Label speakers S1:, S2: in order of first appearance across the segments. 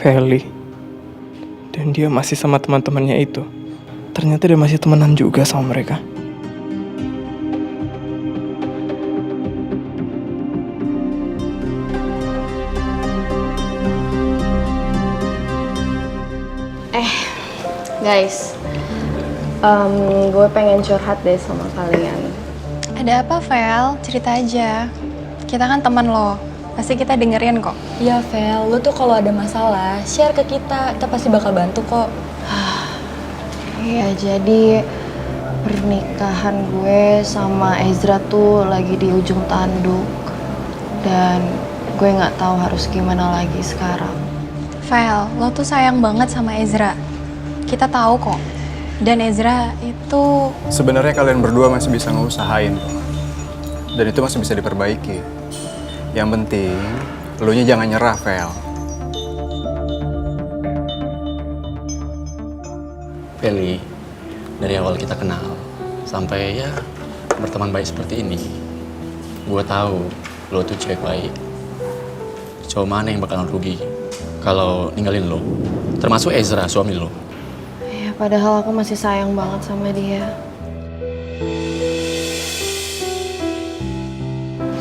S1: Feli. Dan dia masih sama teman-temannya itu. Ternyata dia masih temenan juga sama mereka.
S2: Guys, gue pengen curhat deh sama kalian.
S3: Ada apa, Vel? Cerita aja. Kita kan teman lo. Pasti kita dengerin kok.
S4: Iya, Vel. Lo tuh kalau ada masalah, share ke kita. Kita pasti bakal bantu kok.
S2: Iya, jadi pernikahan gue sama Ezra tuh lagi di ujung tanduk. Dan gue nggak tahu harus gimana lagi sekarang.
S3: Vel, lo tuh sayang banget sama Ezra. Kita tahu kok. Dan Ezra itu...
S5: Sebenarnya kalian berdua masih bisa ngusahain. Dan itu masih bisa diperbaiki. Yang penting, elunya jangan nyerah, Vel.
S6: Feli, dari awal kita kenal, sampai ya berteman baik seperti ini, gue tahu lo tuh cewek baik. Cowok mana yang bakalan rugi kalau ninggalin lo, termasuk Ezra, suami lo.
S2: Ya, padahal aku masih sayang banget sama dia.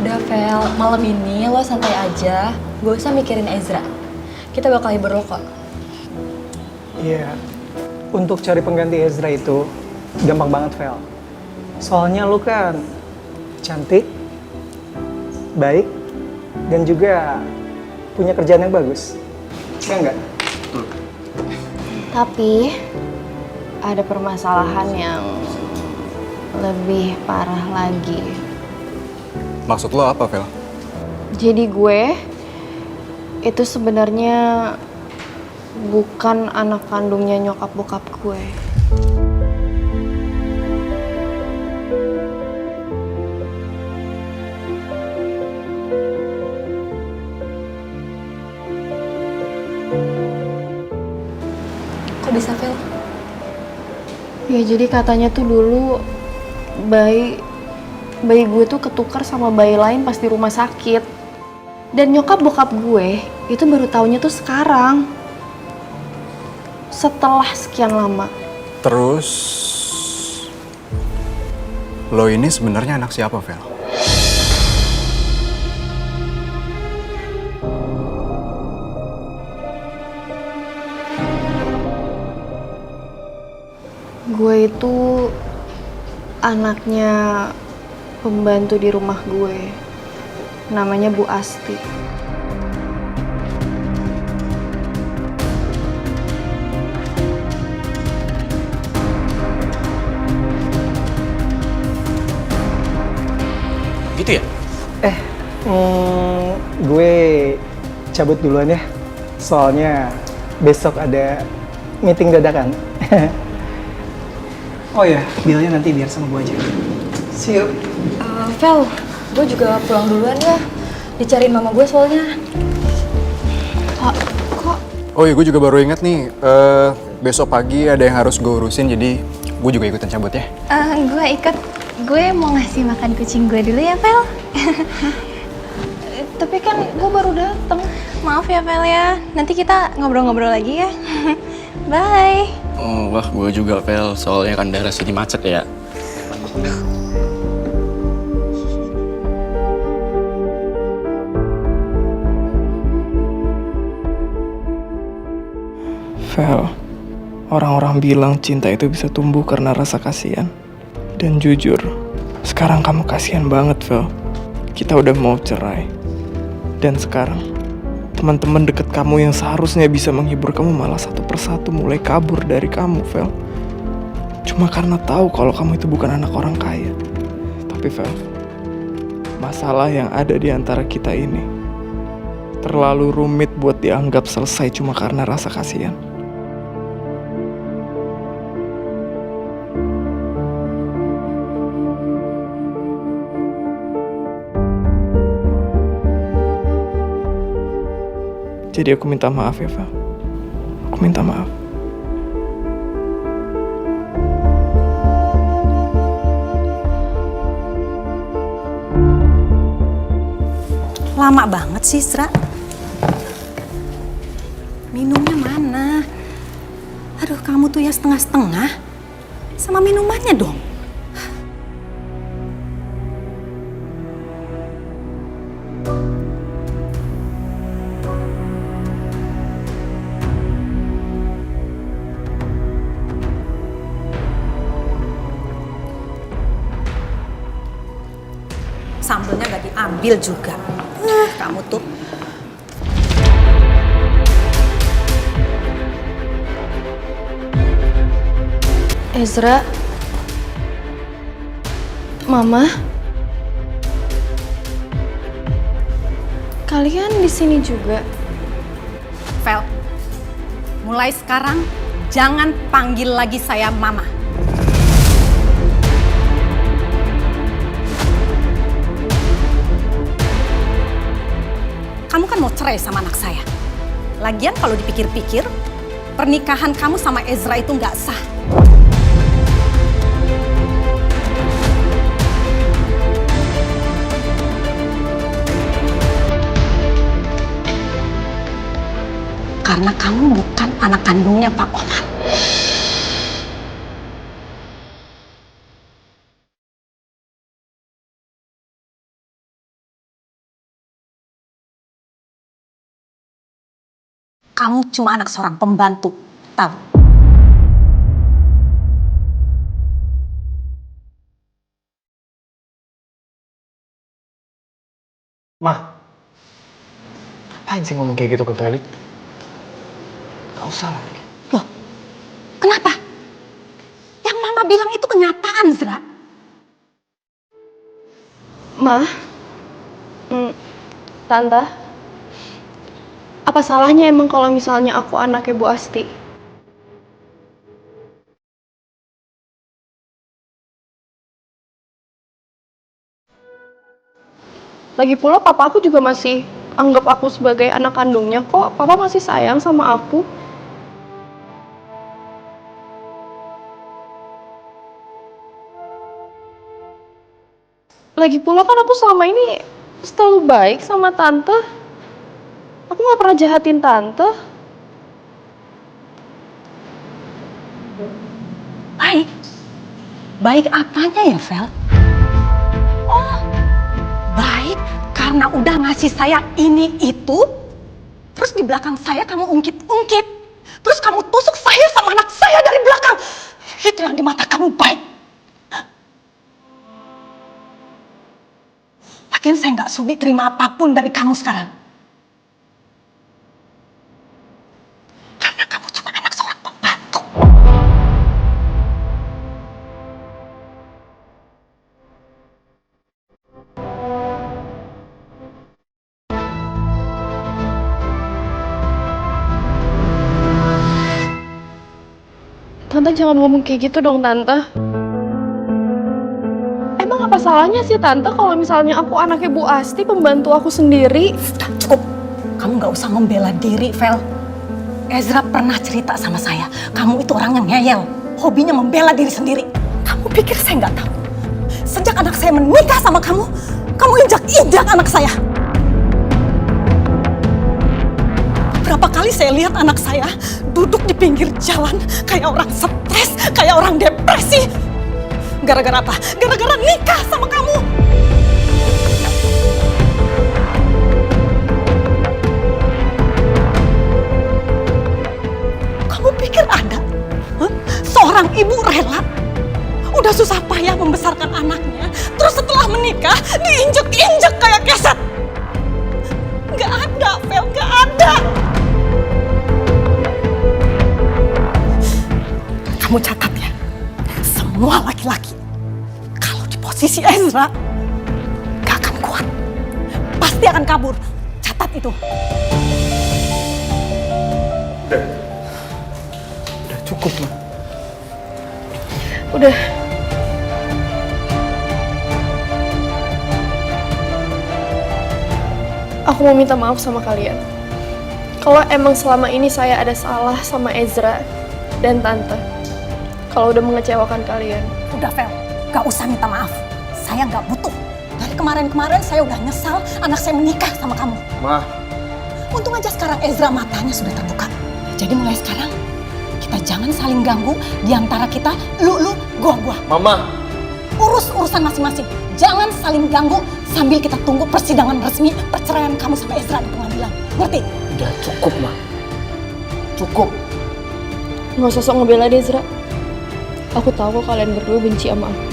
S4: Udah, Vel. Malam ini lo santai aja. Gak usah mikirin Ezra. Kita bakal libur lo kok.
S7: Iya, untuk cari pengganti Ezra itu gampang banget, Vel. Soalnya lu kan cantik, baik, dan juga punya kerjaan yang bagus. Iya enggak?
S2: Tapi ada permasalahan yang lebih parah lagi.
S5: Maksud lo apa, Vel?
S2: Jadi gue itu sebenarnya bukan anak kandungnya nyokap bokap gue.
S4: Kok bisa, Vel?
S2: Ya jadi katanya tuh dulu bayi gue tuh ketukar sama bayi lain pas di rumah sakit. Dan nyokap bokap gue itu baru taunya tuh sekarang. Setelah sekian lama.
S5: Terus, lo ini sebenarnya anak siapa, Vel?
S2: Gue itu anaknya pembantu di rumah gue. Namanya Bu Asti.
S6: Gitu ya?
S7: Gue cabut duluan ya. Soalnya besok ada meeting dadakan. Oh ya, bilnya nanti biar sama gue aja. See you.
S4: Vel, gue juga pulang duluan ya. Dicariin mama gue soalnya.
S5: Oh iya, gue juga baru ingat nih, besok pagi ada yang harus gue urusin, jadi gue juga ikutan cabut ya.
S3: Gue ikut. Gue mau ngasih makan kucing gue dulu ya, Vel.
S2: Tapi kan gue baru dateng.
S3: Maaf ya, Vel ya. Nanti kita ngobrol-ngobrol lagi ya. Bye.
S6: Oh, wah, gue juga, Vel. Soalnya kan daerah sini macet ya.
S1: Vel, orang-orang bilang cinta itu bisa tumbuh karena rasa kasihan. Dan jujur, sekarang kamu kasihan banget, Vel. Kita udah mau cerai. Dan sekarang, teman-teman deket kamu yang seharusnya bisa menghibur kamu malah satu persatu mulai kabur dari kamu, Vel. Cuma karena tahu kalau kamu itu bukan anak orang kaya. Tapi, Vel, masalah yang ada di antara kita ini terlalu rumit buat dianggap selesai cuma karena rasa kasihan. Jadi aku minta maaf ya, Vel. Aku minta maaf.
S8: Lama banget sih, Sra. Minum kamu tuh ya setengah-setengah sama minumannya dong. Sambelnya gak diambil juga. Kamu tuh.
S2: Ezra, Mama, kalian di sini juga?
S8: Vel, mulai sekarang jangan panggil lagi saya Mama. Kamu kan mau cerai sama anak saya. Lagian kalau dipikir-pikir, pernikahan kamu sama Ezra itu nggak sah. Karena kamu bukan anak kandungnya Pak Omar. Kamu cuma anak seorang pembantu, tahu?
S1: Mah, ngapain sih ngomong kayak gitu ke Felix? Gak usah lah.
S8: Loh, kenapa? Yang Mama bilang itu kenyataan, Zra.
S2: Ma, Tante, apa salahnya emang kalau misalnya aku anaknya Bu Asti? Lagi pula papa aku juga masih anggap aku sebagai anak kandungnya kok. Papa masih sayang sama aku. Lagi pula kan aku selama ini selalu baik sama tante. Aku gak pernah jahatin tante.
S8: Baik? Baik apanya ya, Vel? Oh, baik karena udah ngasih saya ini itu, terus di belakang saya kamu ungkit-ungkit, terus kamu tusuk saya sama anak saya dari belakang. Itu yang di mata kamu baik. Lagian saya nggak sudi terima apapun dari kamu sekarang. Karena kamu cuma anak seorang pembantu.
S2: Tante jangan ngomong kayak gitu dong, Tante. Emang apa salahnya sih, Tante, kalau misalnya aku anaknya Bu Asti, pembantu aku sendiri?
S8: Udah cukup. Kamu nggak usah membela diri, Vel. Ezra pernah cerita sama saya, kamu itu orang yang ngeyel. Hobinya membela diri sendiri. Kamu pikir saya nggak tahu? Sejak anak saya menikah sama kamu injak-injak anak saya. Berapa kali saya lihat anak saya duduk di pinggir jalan kayak orang stres, kayak orang depresi. Gara-gara apa? Gara-gara nikah sama kamu. Kamu pikir ada? Seorang ibu rela udah susah payah membesarkan anaknya, terus setelah menikah diinjek-injek kayak keset. Gak ada, Vel, gak ada. Kamu catat ya, semua laki-laki kalau di posisi Ezra gak akan kuat, pasti akan kabur. Catat itu.
S1: Udah cukup, Ma.
S2: Udah. Aku mau minta maaf sama kalian. Kalau emang selama ini saya ada salah sama Ezra dan Tante. Kalau udah mengecewakan kalian.
S8: Udah, Vel, gak usah minta maaf. Saya gak butuh. Dari kemarin-kemarin saya udah nyesal anak saya menikah sama kamu.
S5: Ma,
S8: Untung aja sekarang Ezra matanya sudah terbuka. Jadi mulai sekarang kita jangan saling ganggu di antara kita, lu, gua.
S1: Mama!
S8: Urus urusan masing-masing. Jangan saling ganggu sambil kita tunggu persidangan resmi perceraian kamu sama Ezra di pengadilan. Ngerti?
S1: Udah cukup, Ma. Cukup.
S2: Nggak usah sok ngebela deh, Ezra. Aku tahu kok kalian berdua benci sama aku.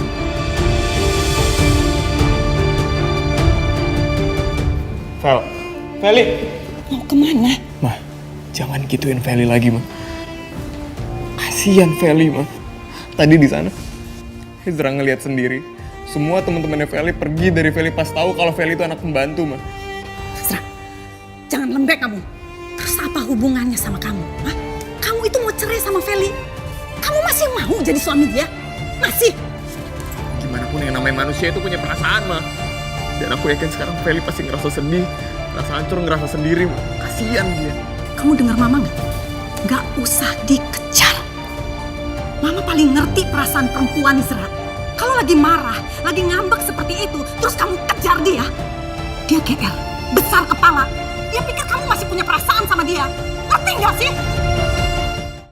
S1: Feli!
S8: Mau kemana?
S1: Ma, jangan gituin Feli lagi, Ma. Kasian Feli, Ma. Tadi di sana, Ezra ngeliat sendiri. Semua teman-temannya Feli pergi dari Feli pas tahu kalau Feli itu anak pembantu, Ma.
S8: Ezra, jangan lembek kamu. Terus apa hubungannya sama kamu? Hah? Kamu itu mau cerai sama Feli? Kamu masih mau jadi suami dia? Masih?
S1: Gimana pun yang namanya manusia itu punya perasaan, Ma. Dan aku yakin sekarang Feli pasti ngerasa sedih, ngerasa hancur, ngerasa sendiri, Ma. Kasian dia.
S8: Kamu dengar Mama nggak? Nggak usah dikejar. Mama paling ngerti perasaan perempuan, Ezra. Kalau lagi marah, lagi ngambek seperti itu, terus kamu kejar dia, dia GR, besar kepala. Dia pikir kamu masih punya perasaan sama dia. Ngerti nggak sih?